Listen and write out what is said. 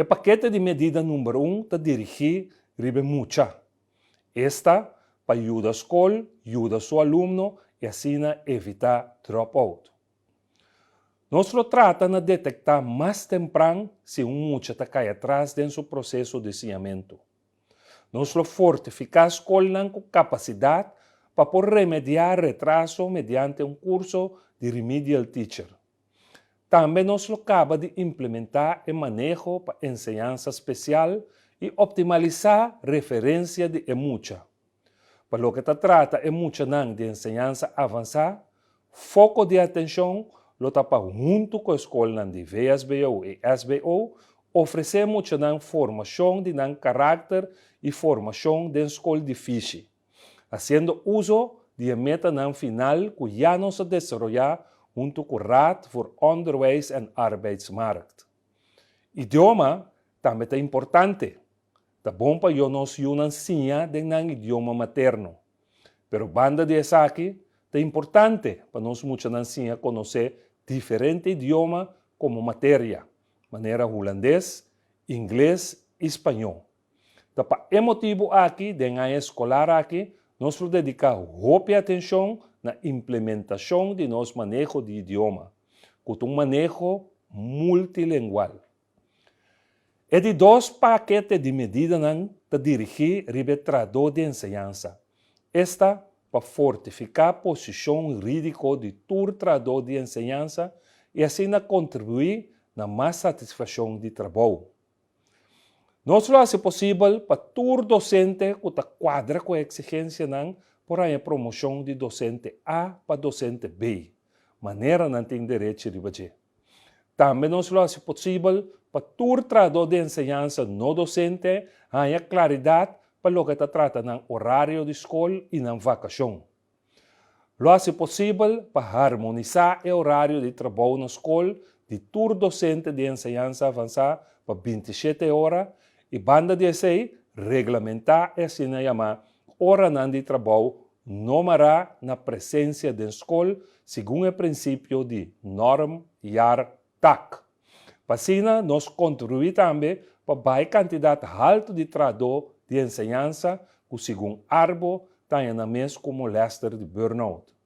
O paquete de medida número 1 está dirigido a mucha. Esta para ajudar a escola, ajudar seu aluno e assim evitar dropout. Nós trata de detectar mais temprano se mucha está cai atrás dentro do processo de ensinamento. Nós fortificar a escola com capacidade para poder remediar retraso mediante curso de remedial teacher. Também nós acaba de implementar o manejo para enseñança especial e optimizar referência de emucha. Para o que trata emucha de enseñança avançada, foco de atenção lo tapa junto com a escola de VSBO e SBO, oferecemos formação de caráter e formação de escola difícil, fazendo uso de meta final que já não se desenvolver junto com o Raad voor Onderwijs en Arbeidsmarkt. Idioma também é importante. É bom para nós ensinar de idioma materno. Pero banda de essa aqui, é importante para nós ensinar a conhecer diferentes idiomas como matéria, maneira holandês, inglês e espanhol. Então, para esse motivo aqui, dentro da escolar aqui, nós dedicamos muita atenção na implementação de nosso manejo de idioma, com manejo multilingual. É de 2 paquetes de medidas para dirigir o trabalho de enseñança. Esta para fortificar a posição jurídica de todo trabalho de enseñança e assim contribuir na mais satisfação de trabalho. Nós fazemos possível para todo docente que quadra com a exigência por a promoção de docente A para docente B, maneira não tem direito de fazer. Também nós fazemos possível para todo trabalho de enseñança no docente a claridade para o que trata no horário de escola e na vacação. Lo hace possível para harmonizar o horário de trabalho na escola de todo docente de enseñança avançada para 27 horas e banda de aí regulamentar essa chamada hora de trabalho nomará na presença da escola segundo o princípio de norm, jar, tak. Assim, nós contribuímos também para a quantidade alta de trabalho de enseñança que, segundo Arbo, está na mesa como molester de burnout.